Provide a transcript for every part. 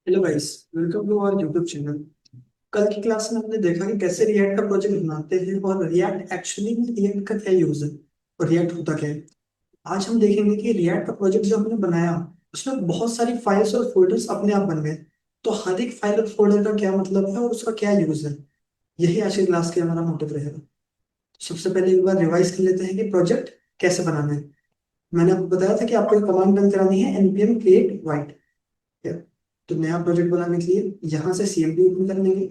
Hello guys. Welcome to our YouTube channel. कल की class में हमने देखा कि कैसे रिएक्ट का प्रोजेक्ट बनाते हैं और रिएक्ट एक्चुअली में रिएक्ट का क्या यूज है और रिएक्ट होता क्या है। आज हम देखेंगे कि रिएक्ट का प्रोजेक्ट जो हमने बनाया उसमें बहुत सारी फाइल्स और फोल्डर्स अपने आप बन गए। तो हर एक फाइल और फोल्डर का क्या मतलब है और उसका क्या यूज है, यही आज की क्लास के हमारा मोटिव रहेगा। सबसे पहले एक बार रिवाइज कर लेते हैं कि प्रोजेक्ट कैसे बनाना है। मैंने आपको बताया था कि आपको एक कमांड रन करानी है npm create white। तो नया प्रोजेक्ट बनाने के लिए यहाँ से cmd ओपन कर लेंगे,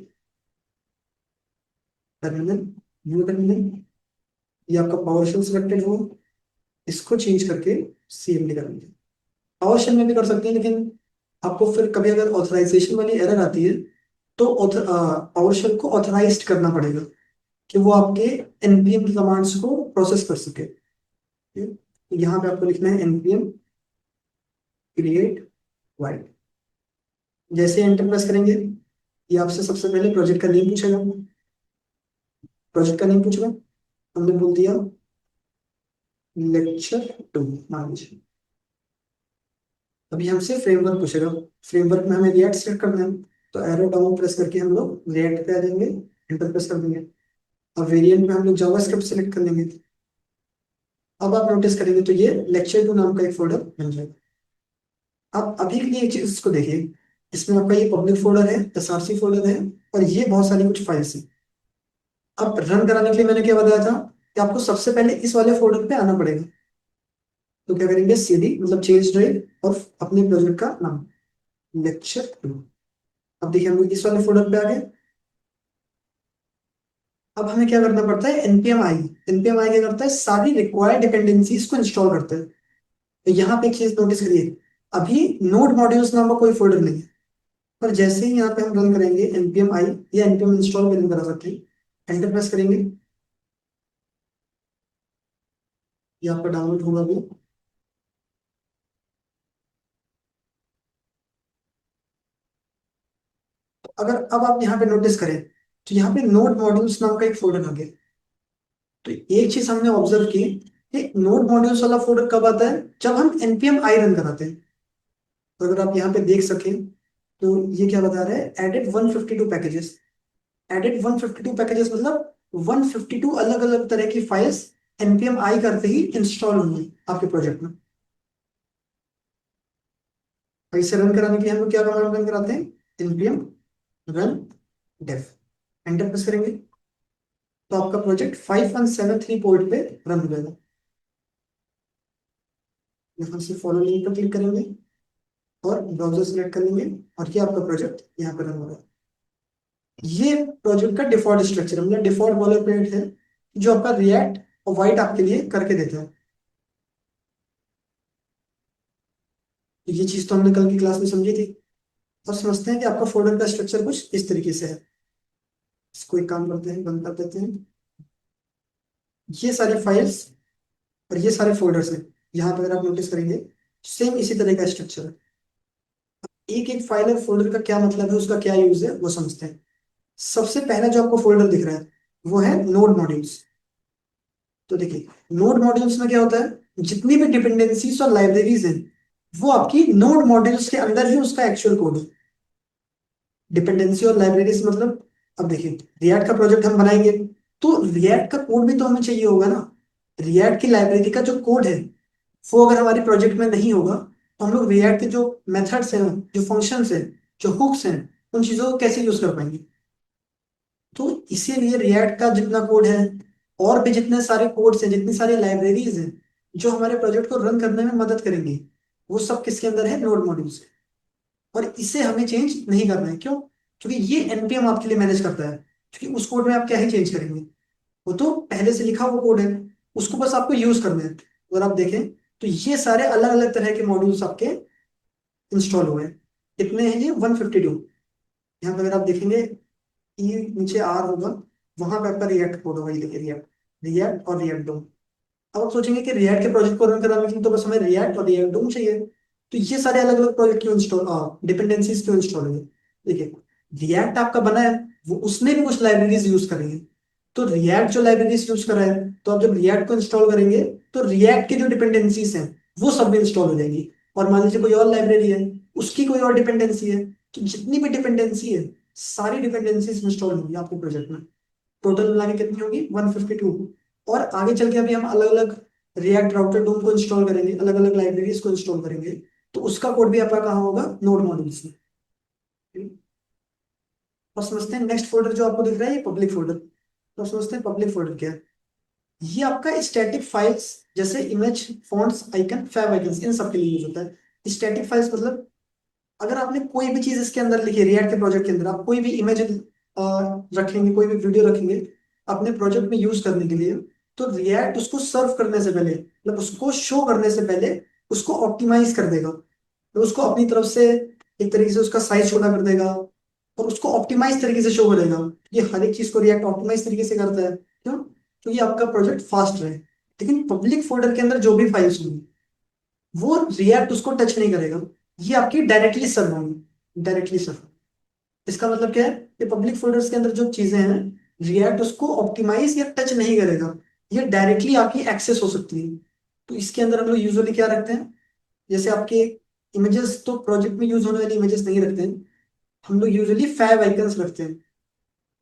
टर्मिनल, न्यू टर्मिनल। ये आपका पावर शेल सिलेक्टेड हो, इसको चेंज करके cmd कर लेंगे। पावर शेल में भी कर सकते हैं, लेकिन आपको फिर कभी अगर ऑथराइजेशन वाली एरर आती है तो पावर शेल को ऑथराइज्ड करना पड़ेगा कि वो आपके npm कमांड्स को प्रोसेस कर सके। ठीक है? तो यहाँ पे आपको लिखना है npm create white। जैसे एंटर प्रेस करेंगे ये आपसे सबसे पहले प्रोजेक्ट का नेम पूछेगा। प्रोजेक्ट का नेम पूछेगा, हमने बोल दिया लेक्चर 2 मान लीजिए। अभी हमसे फ्रेमवर्क पूछेगा। फ्रेमवर्क में हमें रिएक्ट सेलेक्ट करना है, तो एरो डाउन प्रेस करके हम लोग रिएक्ट पे आ जाएंगे, एंटर प्रेस कर देंगे। अब वेरिएंट में हम लोग जावास्क्रिप्ट सेलेक्ट कर लेंगे। अब आप नोटिस करेंगे तो ये लेक्चर 2 नाम का एक फोल्डर बन जाएगा। अब अभी के लिए एक चीज इसको देखिए, इसमें आपका ये पब्लिक फोल्डर है, एसआरसी फोल्डर है, और ये बहुत सारी कुछ फाइल्स हैं। अब रन कराने के लिए मैंने क्या बताया था कि आपको सबसे पहले इस वाले फोल्डर पे आना पड़ेगा। तो क्या करेंगे, सीडी मतलब चेंज ड्राइव और अपने प्रोजेक्ट का नाम लेक्चर 2। अब देखिए हम लोग इस वाले फोल्डर पे आ गए। अब हमें क्या करना पड़ता है, npm i। npm i क्या करता है, सारी रिक्वायर्ड डिपेंडेंसीज को इंस्टॉल करता है। तो यहाँ पे एक चीज नोटिस करिए, अभी नोड मॉड्यूल्स नाम का कोई फोल्डर नहीं है। पर जैसे ही यहाँ पे हम रन करेंगे npm i या npm इंस्टॉल भी रन करा सकते हैं, एंटर प्रेस करेंगे, ये आपका डाउनलोड होगा भी। अगर अब आप यहाँ पे नोटिस करें तो यहाँ पे नोड मॉड्यूल्स नाम का एक फोल्डर आ गया। तो एक चीज हमने ऑब्जर्व की कि नोड मॉड्यूल्स वाला फोल्डर कब आता है, जब हम npm i रन कराते हैं। तो अगर आप यहाँ पे देख सकें तो ये क्या बता रहा है, एडेड 152 पैकेजेस। एडेड 152 पैकेजेस मतलब 152 अलग अलग तरह की फाइल्स npm i करते ही इंस्टॉल होंगी आपके प्रोजेक्ट में। और इसे रन कराने के लिए हम लोग क्या कमांड रन कराते हैं, npm run dev। Enter press करेंगे तो आपका प्रोजेक्ट 5173 पोर्ट पे रन हो जाएगा। यहाँ से फॉलो लिंक पर क्लिक करेंगे और ब्राउजर सेलेक्ट कर लेंगे, और ये आपका प्रोजेक्ट यहाँ पर रन हो रहा है। ये प्रोजेक्ट का डिफॉल्ट स्ट्रक्चर है, मतलब डिफॉल्ट बॉलर प्लेट है जो आपका रिएक्ट और वाइट आपके लिए करके देता है। तो ये चीज तो हमने कल की क्लास में समझी थी। और समझते हैं कि आपका फोल्डर का स्ट्रक्चर कुछ इस तरीके से है। इसको एक काम करते हैं, बंद कर देते हैं। ये सारी फाइल्स और ये सारे फोल्डर्स हैं। यहाँ पर अगर आप नोटिस करेंगे सेम इसी तरह का स्ट्रक्चर है। एक एक फाइल और फोल्डर का क्या मतलब है, उसका क्या यूज है, वो समझते हैं। सबसे पहला जो आपको फोल्डर दिख रहा है वो है नोड मॉड्यूल्स। तो देखिए नोड मॉड्यूल्स में क्या होता है, जितनी भी डिपेंडेंसीज और लाइब्रेरीज हैं वो आपकी नोड मॉड्यूल्स के अंदर ही उसका एक्चुअल कोड है। डिपेंडेंसी और लाइब्रेरीज मतलब, अब देखिए रिएक्ट का प्रोजेक्ट हम बनाएंगे तो रिएक्ट का कोड भी तो हमें चाहिए होगा ना। रिएक्ट की लाइब्रेरी का जो कोड है वो अगर हमारे प्रोजेक्ट में नहीं होगा तो हम लोग रिएक्ट के जो मेथड्स हैं, जो फंक्शंस हैं, जो हुक्स हैं, उन चीजों को कैसे यूज कर पाएंगे। तो इसीलिए रिएक्ट का जितना कोड है और भी जितने सारे कोड्स हैं, जितनी सारी लाइब्रेरीज हैं जो हमारे प्रोजेक्ट को रन करने में मदद करेंगी, वो सब किसके अंदर है, नोड मॉड्यूल्स। और इसे हमें चेंज नहीं करना है, क्यों, क्योंकि ये npm आपके लिए मैनेज करता है। क्योंकि उस कोड में आप क्या ही चेंज करेंगे, वो तो पहले से लिखा हुआ कोड है, उसको बस आपको यूज करना है। अगर आप देखें तो ये सारे अलग अलग तरह के मॉड्यूल्स आपके इंस्टॉल हुए हैं। कितने हैं ये, 152। यहाँ पे अगर आप देखेंगे ई नीचे आर होगा, वहां पे आपका रिएक्ट कोड होगा। ये देखिए रिएक्ट, रिएक्ट और रिएक्ट डोम। अब आप सोचेंगे कि रिएक्ट के प्रोजेक्ट को रन कराने के लिए तो बस हमें रिएक्ट और रिएक्ट डोम चाहिए। तो ये सारे अलग अलग प्रोजेक्ट क्यों इंस्टॉल, डिपेंडेंसीज क्यों इंस्टॉल हुए। देखिए रिएक्ट आपका बना है, वो उसने भी कुछ लाइब्रेरीज यूज करी है। तो रिएक्ट जो लाइब्रेरीज यूज कर रहा है, तो आप जब रिएक्ट को इंस्टॉल करेंगे तो रिएक्ट की जो डिपेंडेंसीज हैं वो सब भी इंस्टॉल हो जाएंगी। और मान लीजिए कोई और लाइब्रेरी है, उसकी कोई और डिपेंडेंसी है, तो जितनी भी डिपेंडेंसी है, सारी डिपेंडेंसीज इंस्टॉल होंगी आपके प्रोजेक्ट में। टोटल मिला के कितनी होगी, 152। और आगे चल के अभी हम अलग अलग रिएक्ट राउटर डोम को इंस्टॉल करेंगे, अलग अलग लाइब्रेरीज को इंस्टॉल करेंगे। तो उसका कोड भी आपका कहाँ होगा, नोड मॉड्यूल्स में। और समझते हैं नेक्स्ट फोल्डर जो आपको दिख रहा है, ये पब्लिक फोल्डर। तो समझते हैं पब्लिक फोल्डर क्या है। ये आपका स्टैटिक फाइल्स, जैसे image, fonts, icon, fab icons, इन सब के लिए यूज होता है। स्टैटिक फाइल्स मतलब अगर आपने कोई भी चीज इसके अंदर लिखी, रिएक्ट के प्रोजेक्ट के अंदर आप कोई भी इमेज रखेंगे, कोई भी वीडियो रखेंगे अपने प्रोजेक्ट में यूज करने के लिए, तो रिएक्ट उसको सर्व करने से पहले, मतलब उसको शो करने से पहले उसको ऑप्टिमाइज कर देगा। तो उसको अपनी तरफ से एक तरीके से उसका साइज छोटा कर देगा और उसको ऑप्टिमाइज तरीके से शो करेगा। ये हर एक चीज को रिएक्ट ऑप्टिमाइज तरीके से करता है। क्यों? तो ये आपका प्रोजेक्ट फास्ट रहे। लेकिन पब्लिक फोल्डर के अंदर जो भी फाइल्स होंगी वो रिएक्ट उसको टच नहीं करेगा। ये आपकी डायरेक्टली सर्व होंगी, डायरेक्टली सर्व। इसका मतलब क्या है, ये पब्लिक फोल्डर्स के अंदर जो चीजें हैं, रिएक्ट उसको ऑप्टिमाइज या टच नहीं करेगा। ये डायरेक्टली आपकी एक्सेस हो सकती है। तो इसके अंदर हम लोग यूजुअली क्या रखते हैं, जैसे आपके इमेजेस तो प्रोजेक्ट में यूज होने वाली इमेजेस नहीं रखते हैं, हम लोग यूजुअली फैब आइकन्स रखते हैं।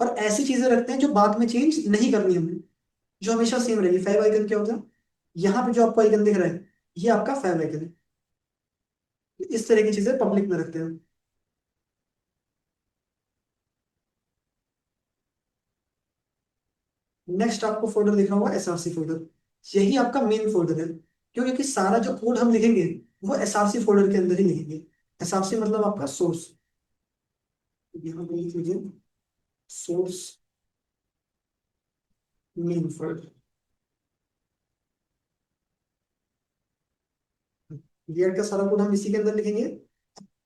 और ऐसी चीजें रखते हैं जो बाद में चेंज नहीं करनी हमें, जो हमेशा सेम रहेगी। फैब आइकन क्या होता है, यहाँ पे जो आपको आइकन दिख रहा है, ये आपका फैब आइकन है। इस तरह की चीजें पब्लिक में रखते हैं। नेक्स्ट आपको फोल्डर दिख रहा होगा एसआरसी फोल्डर। यही आपका मेन फोल्डर है। क्यों? क्योंकि सारा जो कोड हम लिखेंगे वो एसआरसी फोल्डर के अंदर ही लिखेंगे। एसआरसी मतलब आपका सोर्स। यहाँ पे लिख लीजिए, सोर्स मेन फोल्डर। लेयर का सारा कोड हम इसी के अंदर लिखेंगे।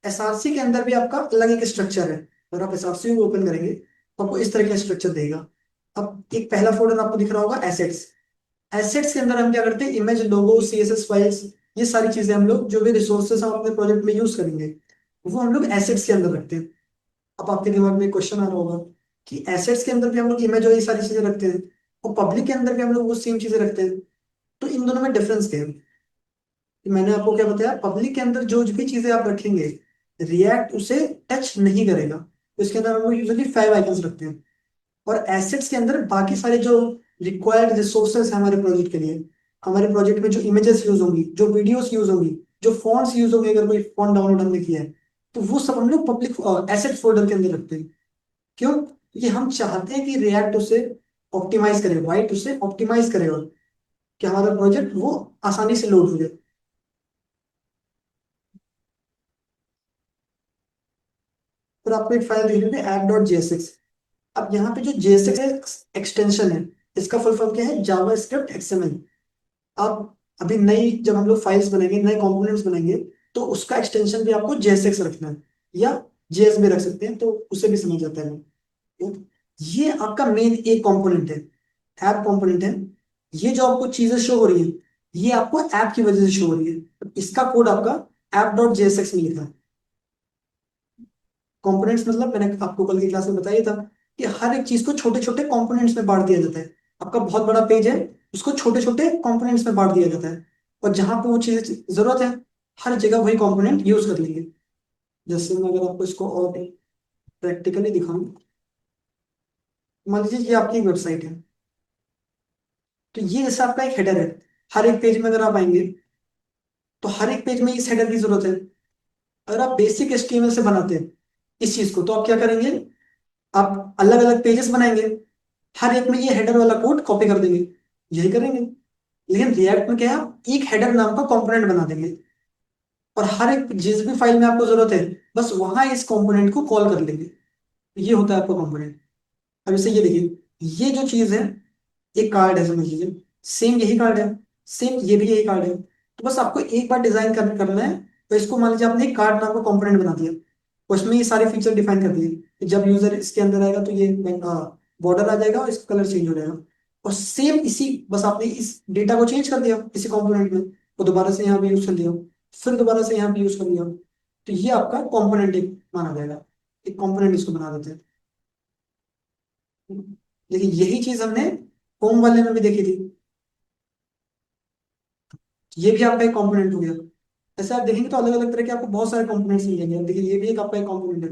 एसआरसी के अंदर भी आपका अलग एक स्ट्रक्चर है। अगर आप एसआरसी को ओपन करेंगे तो आपको इस तरह का स्ट्रक्चर देगा। अब एक पहला फोल्डर आपको दिख रहा होगा एसेट्स। एसेट्स के अंदर हम क्या करते हैं, इमेज, लोगो, सीएसएस फाइल्स, ये सारी चीजें हम लोग जो भी रिसोर्सेस हम अपने प्रोजेक्ट में यूज करेंगे वो हम लोग एसेट्स के अंदर रखते हैं। अब आपके दिमाग में क्वेश्चन आ रहा होगा कि एसेट्स के अंदर भी हम लोग इमेज और ये सारी चीजें रखते हैं और पब्लिक के अंदर भी हम लोग वो सेम चीजें रखते हैं, तो इन दोनों में डिफरेंस क्या है? कि मैंने आपको क्या बताया, पब्लिक के अंदर जो भी चीजें आप रखेंगे रिएक्ट उसे टच नहीं करेगा, तो इसके अंदर हम लोग यूजुअली फाइव आइकन्स रखते हैं। और एसेट्स के अंदर बाकी सारे जो रिक्वायर्ड रिसोर्सेस हैं हमारे प्रोजेक्ट के लिए, हमारे प्रोजेक्ट में जो इमेजेस यूज होंगी, जो वीडियोस यूज होंगी, जो फॉन्ट्स यूज होंगे, अगर कोई फॉन्ट डाउनलोड हमने किया है, तो वो सब हम लोग पब्लिक एसेट फोल्डर के अंदर रखते हैं। क्यों? क्योंकि हम चाहते हैं कि रिएक्ट उसे ऑप्टिमाइज करे, वाइट उसे ऑप्टिमाइज करेगा कि हमारा प्रोजेक्ट वो आसानी से लोड हो जाए। फिर आपको एक फाइल देख रहे थे ऐप डॉट जेएसएक्स। अब यहाँ पे जो जेएसएक्स एक्सटेंशन है, इसका फुल फॉर्म क्या है, जावा स्क्रिप्ट एक्सएमएल। अब अभी नई जब हम लोग फाइल्स बनाएंगे, नए कंपोनेंट्स बनाएंगे, तो उसका एक्सटेंशन भी आपको जेएसएक्स रखना है, या जेएस भी रख सकते हैं, तो उसे भी समझ जाता है। तो ये आपका मेन एक कंपोनेंट है, ऐप कंपोनेंट है। ये जो आपको चीजें शो हो रही है, ये आपको ऐप की वजह से शो हो रही है। तो इसका कोड आपका ऐप डॉट जेएसएक्स में लिखा है। कंपोनेंट्स मतलब मैंने आपको कल की क्लास में बताया था कि हर एक चीज को छोटे छोटे कंपोनेंट्स में बांट दिया जाता है। आपका बहुत बड़ा पेज है, उसको छोटे छोटे कंपोनेंट्स में बांट दिया जाता है, और जहां पे वो चीज जरूरत है हर जगह वही कंपोनेंट यूज कर लेंगे। जैसे मैं अगर आपको इसको और प्रैक्टिकली दिखाऊं, मान लीजिए ये आपकी वेबसाइट है, तो ये जैसे आपका एक हेडर है। हर एक पेज में अगर आप आएंगे तो हर एक पेज में इस हेडर की जरूरत है। अगर आप बेसिक एचटीएमएल से बनाते हैं इस चीज को, तो आप क्या करेंगे, आप अलग अलग पेजेस बनाएंगे, हर एक में ये हेडर वाला कोड कॉपी कर देंगे, यही करेंगे। लेकिन रिएक्ट में क्या है, आप एक हेडर नाम का कंपोनेंट बना देंगे, और हर एक जिस भी फाइल में आपको जरूरत है बस वहां इस कंपोनेंट को कॉल कर लेंगे। ये होता है आपका कंपोनेंट। अब इसे ये देखिए, ये जो चीज है, एक कार्ड है समझ लीजिए, सेम यही कार्ड है, सेम ये भी यही कार्ड है। तो बस आपको एक बार डिजाइन करना है। तो इसको मान लीजिए आपने एक कार्ड नाम का कंपोनेंट बना दिया, उसमें ये सारे फीचर डिफाइन कर दिए कि जब यूजर इसके अंदर आएगा तो ये बॉर्डर आ जाएगा और इसका कलर चेंज हो जाएगा। और सेम इसी, बस आपने इस डेटा को चेंज कर दिया इसी कंपोनेंट में, वो दोबारा से यहाँ पे यूज कर लिया, फिर दोबारा से यहाँ पे यूज कर लिया, तो ये आपका कंपोनेंट एक माना जाएगा। एक कंपोनेंट इसको बना देते हैं। लेकिन यही चीज हमने होम वाले में भी देखी थी, ये भी आपका एक कंपोनेंट हो गया। ऐसे आप देखेंगे तो अलग अलग तरह के आपको बहुत सारे कंपोनेंट्स मिलेंगे। अब देखिए ये भी एक आपका एक कंपोनेंट है।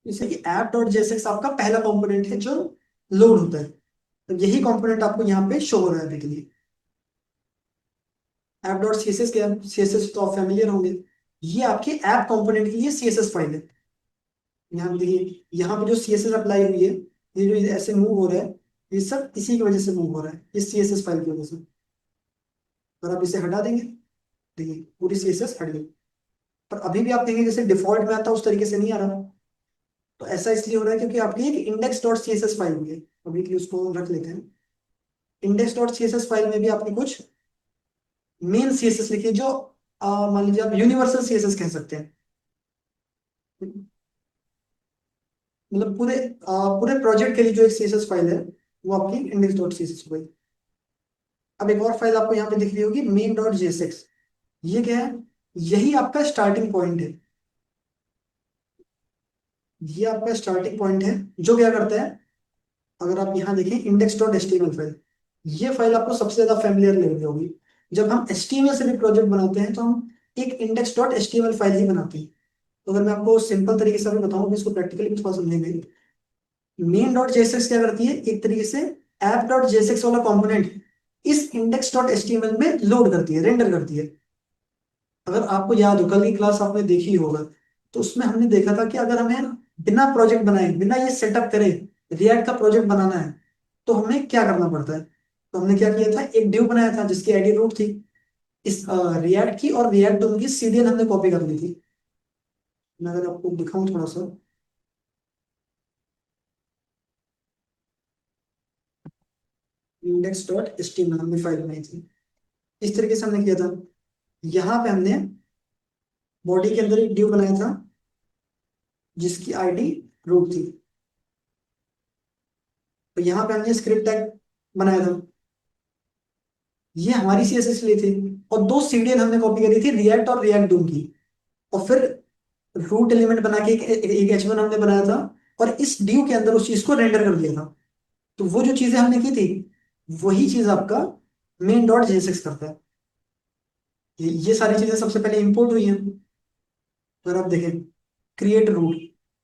जैसे कि ऐप डॉट जेएसएक्स आपका पहला कंपोनेंट है जो लोड होता है, तो यही कंपोनेंट आपको यहाँ पे शो हो रहा है अभी के लिए। ऐप डॉट सीएसएस क्या है, सीएसएस तो आप फैमिलियर होंगे। ये आपके ऐप कंपोनेंट के लिए सीएसएस फाइल है। यहाँ पे देखिए, यहाँ पे जो सीएसएस अप्लाई हुई है, ये जो ऐसे मूव हो रहा है, ये सब इसी की वजह से मूव हो रहा है, इस सीएसएस फाइल की वजह से। अगर आप इसे हटा देंगे, देखिए पूरी सीएसएस हट गई, पर अभी भी आप देखेंगे जैसे डिफॉल्ट में आता है उस तरीके से नहीं आ रहा। तो ऐसा इसलिए हो रहा है क्योंकि आपकी एक index dot C S S file हुई है। अभी के लिए उसको रख लेते हैं। Index dot C S S file में भी आपने कुछ मेन सी एस एस लिखी है, जो मान लीजिए आप यूनिवर्सल सी एस एस कह सकते हैं। मतलब पूरे प्रोजेक्ट के लिए जो एक सी एस एस फाइल है, वो आपकी index dot C S S हो गई। अब एक और फाइल आपको यहाँ पे दिख रही होगी, मेन डॉट जेएसएक्स। ये क्या है, यही आपका स्टार्टिंग पॉइंट है। ये आपका स्टार्टिंग पॉइंट है जो क्या करता है, अगर आप यहाँ देखें इंडेक्स डॉट एचटीएमएल फाइल, ये फाइल आपको सबसे ज्यादा फेमिलियर लग रही होगी। जब हम एचटीएमएल से भी प्रोजेक्ट बनाते हैं तो हम एक इंडेक्स डॉट एचटीएमएल फाइल ही बनाते हैं। तो अगर मैं आपको सिंपल तरीके से अभी बताऊं कि इसको प्रैक्टिकली भी थोड़ा समझेंगे। मेन डॉट जेएसएक्स क्या करती है, एक तरीके से ऐप डॉट जेएसएक्स वाला कंपोनेंट इस इंडेक्स डॉट एचटीएमएल में लोड करती है, रेंडर करती है। अगर आपको याद हो, कल की क्लास आपने देखी होगा, तो उसमें हमने देखा था कि अगर हमें बिना प्रोजेक्ट बनाए, बिना ये सेटअप करे रिएक्ट का प्रोजेक्ट बनाना है, तो हमें क्या करना पड़ता है। तो हमने क्या किया था, एक ड्यू बनाया था जिसकी आईडी रूट थी। इस रिएक्ट की और रिएक्ट डोम की सीडीएन हमने कॉपी कर ली थी। मैं अगर आपको दिखाऊं थोड़ा सा, इंडेक्स डॉट एचटीएमएल हमने फाइल बनाई थी, इस तरीके से हमने किया था। यहाँ पे हमने बॉडी के अंदर एक ड्यू बनाया था जिसकी आईडी रूट थी। तो यहाँ पे हमने स्क्रिप्ट टैग बनाया था, ये हमारी सीएसएस ली थी। और दो सीडीएन हमने कॉपी करी थी, रिएक्ट और रिएक्ट डूम की। और फिर रूट एलिमेंट बना के एक H1 हमने बनाया था, और इस ड्यू के अंदर उस चीज को रेंडर कर दिया था। तो वो जो चीजें हमने की थी, वही चीज आपका मेन डॉट जेएसएक्स करता है। ये सारी चीजें सबसे पहले इंपोर्ट हुई हैं। अगर आप देखें, क्रिएट रूट,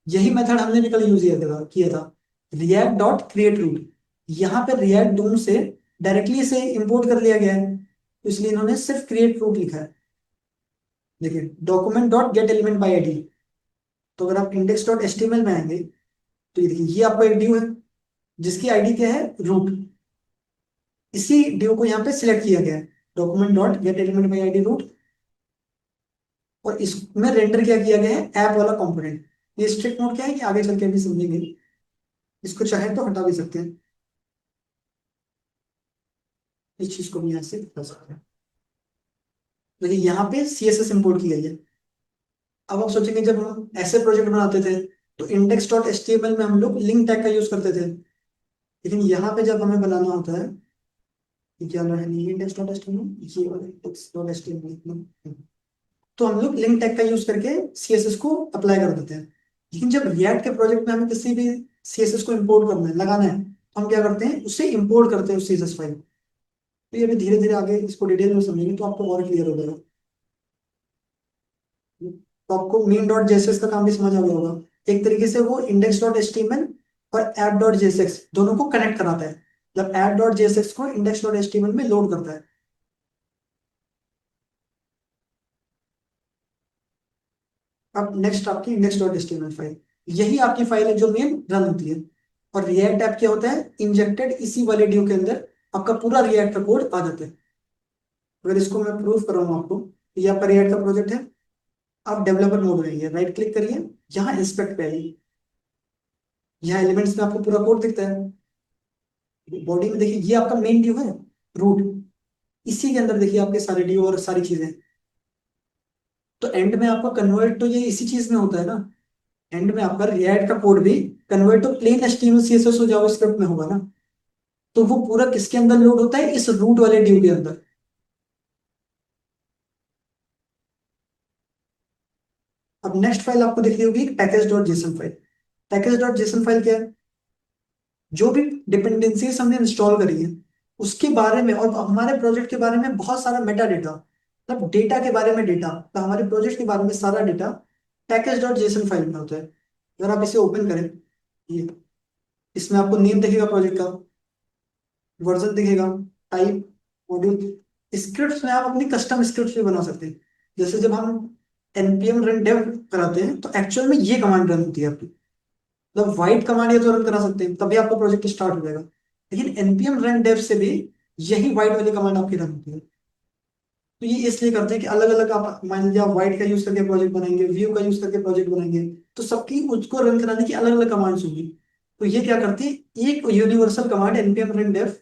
यही मेथड हमने भी कल यूज किया था रिएक्ट डॉट क्रिएट रूट। यहाँ पे रिएक्ट डूम से डायरेक्टली से इंपोर्ट कर लिया गया है, तो इसलिए इन्होंने सिर्फ क्रिएट रूट लिखा है। देखिए document dot get element by ID. तो अगर आप इंडेक्स डॉट एचटीएमएल में आएंगे, तो ये देखिए ये आपका एक ड्यू है जिसकी आईडी क्या है, रूट। इसी ड्यू को यहाँ पे सिलेक्ट किया गया है, document dot get element by ID root. और इसमें रेंडर क्या किया गया है, ऐप वाला कंपोनेंट। ये स्ट्रिक्ट नोट क्या है कि आगे चल के भी समझेंगे, इसको चाहे तो हटा भी सकते हैं, इस चीज को भी यहाँ से हटा सकते हैं। देखिए यहाँ पे सीएसएस इंपोर्ट की गई है। अब आप सोचेंगे जब हम ऐसे प्रोजेक्ट बनाते थे तो इंडेक्स डॉट एचटीएमएल में हम लोग लिंक टैग का यूज करते थे, लेकिन यहाँ पे जब हमें बनाना होता है, ये क्या है, इंडेक्स डॉट एचटीएमएल, ये वाला इंडेक्स डॉट एचटीएमएल, तो हम लोग लिंक टैग का यूज करके सीएसएस को अप्लाई कर देते हैं। लेकिन जब रिएक्ट के प्रोजेक्ट में हमें किसी भी सीएसएस को इंपोर्ट करना है, लगाना है, तो हम क्या करते हैं, उससे इंपोर्ट करते हैं उस सीएसएस फाइल। तो ये अभी धीरे धीरे आगे इसको डिटेल में समझेंगे तो आपको और क्लियर हो जाएगा। तो आपको मेन डॉट जेएसएक्स का काम भी समझ आ गया होगा। एक तरीके से वो इंडेक्स डॉट एचटीएमएल और ऐप डॉट जेएसएक्स दोनों को कनेक्ट कराता है, मतलब ऐप डॉट जेएसएक्स को इंडेक्स डॉट एचटीएमएल में लोड करता है। अब नेक्स्ट आपकी इंडेक्स डॉट एचटीएमएल फाइल, यही आपकी फाइल है जो मेन रन होती है। और रिएक्ट ऐप क्या होता है, इंजेक्टेड इसी वाले ड्यू के अंदर आपका पूरा रिएक्ट का कोड आ जाता है। अगर इसको मैं प्रूफ कराऊँ आपको, ये आपका रिएक्ट का प्रोजेक्ट है। आप डेवलपर मोड में आइए, राइट क्लिक करिए, यहाँ इंस्पेक्ट पे आइए, यहाँ एलिमेंट्स में आपको पूरा कोड दिखता है। बॉडी में देखिए ये आपका मेन ड्यू है, रूट। इसी के अंदर देखिए आपके सारे ड्यू और सारी चीजें। तो एंड में आपका कन्वर्ट तो ये इसी चीज में होता है ना, एंड में आपका रिएक्ट का कोड भी कन्वर्ट तो प्लेन एचटीएमएल सीएसएस और जावास्क्रिप्ट में होगा ना। तो वो पूरा किसके अंदर लोड होता है, इस रूट वाले ड्यू के अंदर। अब नेक्स्ट फाइल आपको दिख रही होगी package dot JSON file. Package dot JSON file क्या है, जो भी डिपेंडेंसीज हमने इंस्टॉल करी है उसके बारे में और हमारे प्रोजेक्ट के बारे में बहुत सारा मेटा डेटा मतलब डेटा के बारे में डेटा, तो हमारे प्रोजेक्ट के बारे में सारा data package dot JSON file में होता है। अगर आप इसे ओपन करें, ये इसमें आपको नेम दिखेगा प्रोजेक्ट का, वर्जन दिखेगा, टाइप, मॉड्यूल। स्क्रिप्ट्स में आप अपनी कस्टम स्क्रिप्ट्स भी बना सकते हैं। जैसे जब हम npm रन डेव कराते हैं तो एक्चुअल में ये कमांड रन होती है आपकी, मतलब वाइट कमांड ये तो रन करा सकते हैं तभी आपका प्रोजेक्ट स्टार्ट हो जाएगा। लेकिन npm रन डेव से भी यही वाइट वाली कमांड आपकी रन होती है। तो ये इसलिए करते हैं कि अलग अलग, आप मान लीजिए आप वाइट का यूज करके प्रोजेक्ट बनाएंगे, व्यू का यूज करके प्रोजेक्ट बनाएंगे, तो सबकी उसको रन कराने की अलग अलग कमांड्स होंगी। तो ये क्या करती है, एक universal command npm run dev,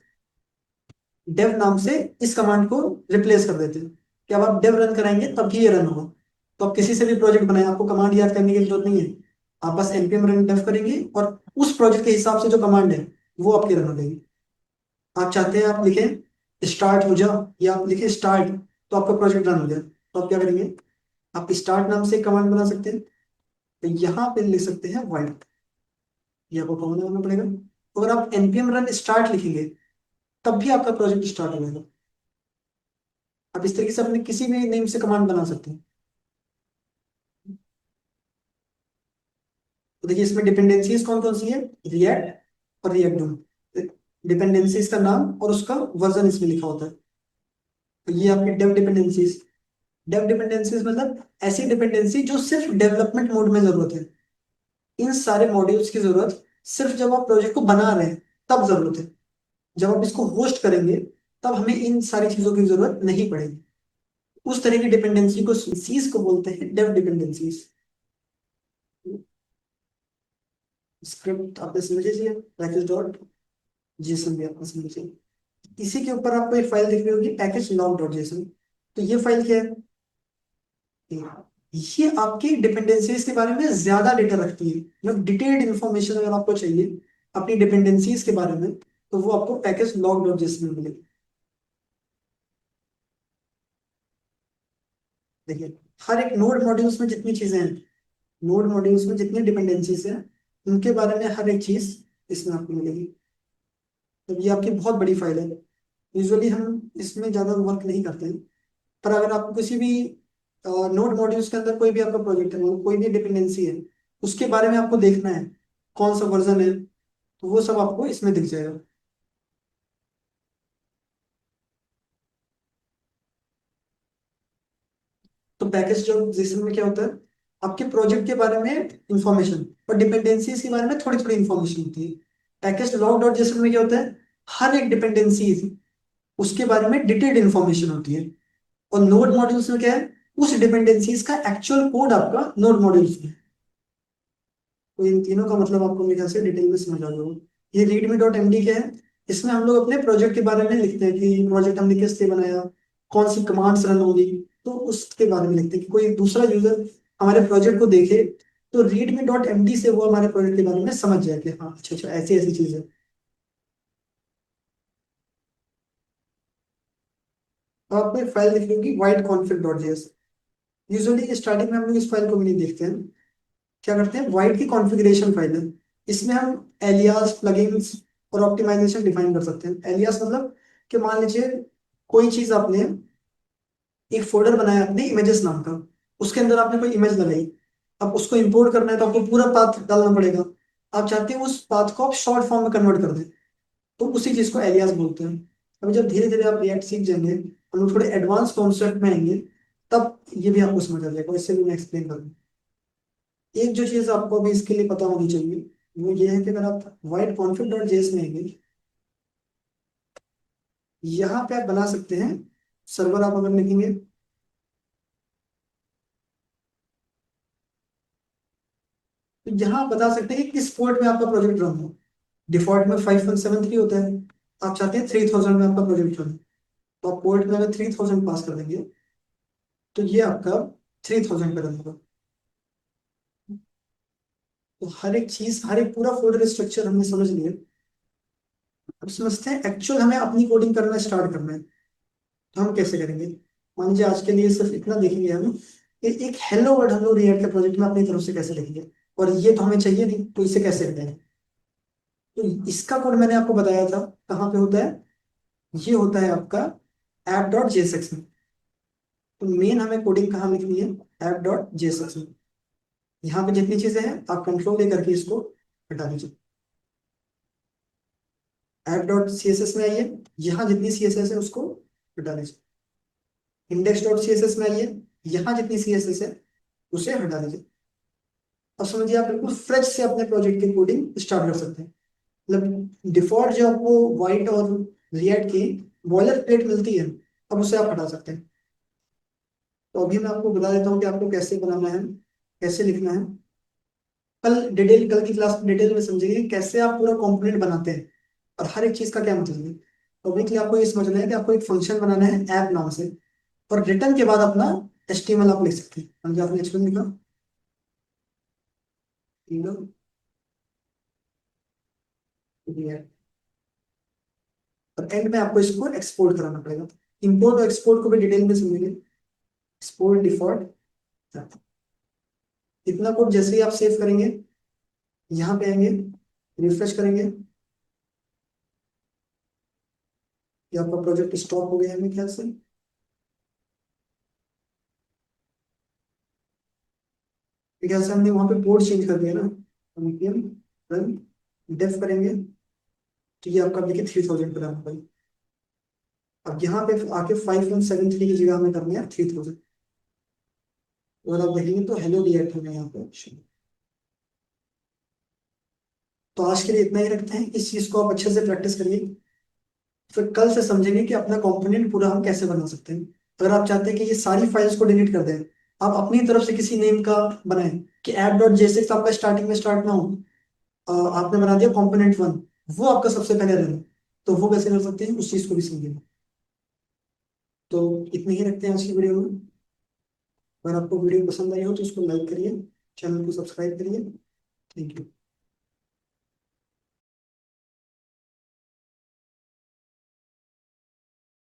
dev नाम से इस कमांड को रिप्लेस कर देते हैं कि अब आप डेव रन कराएंगे तब भी ये रन होगा। तो आप किसी से भी प्रोजेक्ट बनाए, आपको कमांड याद करने की जरूरत नहीं है। आप बस npm रन डेव करेंगे और उस प्रोजेक्ट के हिसाब से जो कमांड है वो आपकी रन हो जाएगी। आप चाहते हैं आप लिखें स्टार्ट हो जा, या आप लिखें स्टार्ट, तो आपका प्रोजेक्ट रन हो जाए। तो आप क्या करेंगे, आप स्टार्ट नाम से कमांड बना सकते हैं, तो यहाँ पे लिख सकते हैं वाइट, ये आपको कॉमन करना पड़ेगा। तो अगर आप npm रन स्टार्ट लिखेंगे तब भी आपका प्रोजेक्ट स्टार्ट हो जाएगा। आप इस तरीके से अपने किसी भी नेम से कमांड बना सकते हैं। तो देखिए इसमें डिपेंडेंसीज कौन कौन सी है, रिएक्ट और रिएक्ट डू। डिपेंडेंसीज का नाम और उसका वर्जन इसमें लिखा होता है। तो ये आपके डेव डिपेंडेंसीज, डेव डिपेंडेंसीज मतलब ऐसी डिपेंडेंसी जो सिर्फ डेवलपमेंट मोड में जरूरत है। इन सारे मॉड्यूल्स की जरूरत सिर्फ जब आप प्रोजेक्ट को बना रहे हैं तब जरूरत है। जब आप इसको होस्ट करेंगे तब हमें इन सारी चीजों की जरूरत नहीं पड़ेगी। उस तरह की डिपेंडेंसी को सीज को बोलते हैं डेव डिपेंडेंसीज। स्क्रिप्ट आपने समझे चाहिए, पैकेज डॉट जेसन भी आपने समझे चाहिए। इसी के ऊपर आपको एक फाइल दिख रही होगी पैकेज लॉग डॉट जेसन। तो ये फाइल क्या है, ये आपकी डिपेंडेंसीज के बारे में ज्यादा डेटा रखती है। मतलब डिटेल्ड इंफॉर्मेशन अगर आपको चाहिए अपनी डिपेंडेंसीज के बारे में, तो वो आपको पैकेज लॉग डॉट जेसन में मिलेगी। देखिए हर एक नोड मॉड्यूल्स में जितनी चीजें हैं, नोड मॉड्यूल्स में जितनी डिपेंडेंसीज हैं, उनके बारे में हर एक चीज इसमें आपको मिलेगी। तो ये आपकी बहुत बड़ी फाइल है। यूजुअली हम इसमें ज़्यादा वर्क नहीं करते हैं, पर अगर आपको किसी भी नोड मॉड्यूल्स के अंदर कोई भी आपका प्रोजेक्ट है, मतलब कोई भी डिपेंडेंसी है, उसके बारे में आपको देखना है कौन सा वर्जन है, तो वो सब आपको इसमें दिख जाएगा। तो पैकेज जो जिसमें में क्या होता है, आपके प्रोजेक्ट के बारे में इंफॉर्मेशन और डिपेंडेंसीज के बारे में थोड़ी थोड़ी इंफॉर्मेशन होती है। पैकेज लॉग डॉट जेसन में क्या होता है, हर एक डिपेंडेंसी उसके बारे में डिटेल्ड इंफॉर्मेशन होती है। और नोड मॉड्यूल्स में क्या है, उस डिपेंडेंसीज का एक्चुअल कोड आपका नोड मॉड्यूल्स में। तो इन तीनों का मतलब आपको मेरे ख्याल से डिटेल में समझ आ जाएगा। ये रीडमी डॉट एमडी क्या है, इसमें हम लोग अपने प्रोजेक्ट के बारे में लिखते हैं कि प्रोजेक्ट हमने किस लिए बनाया, कौन सी कमांड्स रन होगी, तो उसके बारे में लिखते हैं कि कोई दूसरा यूजर हमारे प्रोजेक्ट को देखे तो रीडमी डॉट एमडी से वो हमारे प्रोजेक्ट के बारे में समझ जाए कि हाँ अच्छा अच्छा ऐसी ऐसी चीज है। तो आपको एक फाइल लिखनी होगी white config dot JS. Usually starting में हम लोग इस फाइल को भी नहीं देखते हैं। क्या करते हैं, वाइट की कॉन्फ़िगरेशन फाइल है, इसमें हम एलियास, प्लगइन्स और ऑप्टिमाइजेशन डिफाइन कर सकते हैं। एलियास मतलब कि मान लीजिए कोई चीज आपने एक फोल्डर बनाया अपने इमेजेस नाम का, उसके अंदर आपने कोई इमेज लगाई, अब उसको इंपोर्ट करना है तो आपको पूरा पाथ डालना पड़ेगा। आप चाहते हैं उस पाथ को आप शॉर्ट फॉर्म में कन्वर्ट कर दें, तो उसी चीज को एलियास बोलते हैं। अभी जब धीरे धीरे आप रिएक्ट सीख जाएंगे, हम लोग थोड़े एडवांस कॉन्सेप्ट में आएंगे, तब ये भी आपको समझ आ जाएगा, इससे भी मैं एक्सप्लेन करूँगा। एक जो चीज आपको अभी इसके लिए पता होनी चाहिए वो ये है कि अगर आप वाइट कॉन्फिग डॉट जेएस में आएंगे, यहाँ पे आप बना सकते हैं सर्वर। आप अगर लिखेंगे तो यहाँ आप बता सकते हैं कि किस पोर्ट में आपका प्रोजेक्ट रन हो। डिफॉल्ट में 5173 होता है, आप चाहते हैं 3000 में आपका प्रोजेक्ट रन, तो आप पोर्ट में अगर 3000 पास कर देंगे तो ये आपका 3000 पे रन होगा। तो हर एक चीज, हर एक पूरा फोल्डर स्ट्रक्चर हमने समझ लिया। अब समझते हैं एक्चुअल हमें अपनी कोडिंग करना स्टार्ट करना है, तो हम कैसे करेंगे। मान लीजिए आज के लिए सिर्फ इतना देखेंगे हम कि एक हेलो वर्ड हम लोग रिएक्ट के प्रोजेक्ट में अपनी तरफ से कैसे लिखेंगे, और ये तो हमें चाहिए नहीं, तो इसे कैसे करेंगे। तो इसका कोड मैंने आपको बताया था कहाँ पे होता है, ये होता है आपका ऐप डॉट जेएसएक्स में। तो मेन हमें कोडिंग कहाँ लिखनी है, ऐप डॉट जेएसएक्स में। यहाँ पे जितनी चीजें हैं आप कंट्रोल दे करके इसको हटा दीजिए। App dot C S S में आइए, यहाँ जितनी सी एस एस है उसको हटा दीजिए। Index dot C S S में आइए, यहाँ जितनी सी एस एस है उसे हटा दीजिए। अब समझिए आप बिल्कुल फ्रेश से अपने प्रोजेक्ट की कोडिंग स्टार्ट कर सकते हैं। मतलब डिफॉल्ट जो आपको व्हाइट और रिएक्ट की बॉयलर प्लेट मिलती है, अब उसे आप हटा सकते हैं। तो अभी मैं आपको बता देता हूँ कि आपको कैसे बनाना है, कैसे लिखना है। कल की क्लास में डिटेल में समझेंगे कि कैसे आप पूरा कंपोनेंट बनाते हैं और हर एक चीज का क्या मतलब है। तो अभी के लिए आपको ये समझना है कि आपको एक फंक्शन बनाना है ऐप नाम से, और रिटर्न के बाद अपना एचटीएमएल आप लिख सकते हैं। समझे, आपने एचटीएमएल लिखा, और एंड में आपको इसको एक्सपोर्ट कराना पड़ेगा। इंपोर्ट और एक्सपोर्ट को भी डिटेल में समझेंगे। एक्सपोर्ट डिफॉल्ट, इतना कोड जैसे ही आप सेव करेंगे, यहाँ पे आएंगे, रिफ्रेश करेंगे, कि आपका प्रोजेक्ट स्टॉप हो गया है मेरे ख्याल से। मेरे ख्याल से हमने वहां पे पोर्ट चेंज कर दिया ना, npm रन डेफ करेंगे, तो ये आपका देखिए 3000 पर आना भाई। अब यहाँ पे आके 5173 की जगह हमें करनी है 3000। अगर आप देखेंगे तो हेलो रिएक्ट होगा यहाँ पे। तो आज के लिए इतना ही रखते हैं, इस चीज को आप अच्छे से प्रैक्टिस करिए, फिर कल से समझेंगे कि अपना कंपोनेंट पूरा हम कैसे बना सकते हैं। अगर आप चाहते हैं कि ये सारी फाइल्स को डिलीट कर दें, आप अपनी तरफ से किसी नेम का बनाएं कि ऐप डॉट जेएसएक्स आपका स्टार्टिंग में स्टार्ट ना हो। आपने बना दिया कंपोनेंट वन, वो आपका सबसे पहले रहना, तो वो कैसे कर सकते हैं उस चीज को भी समझेंगे। तो इतने ही रखते हैं आज की वीडियो में। अगर आपको वीडियो पसंद आई हो तो इसको लाइक करिए, चैनल को सब्सक्राइब करिए। Thank you.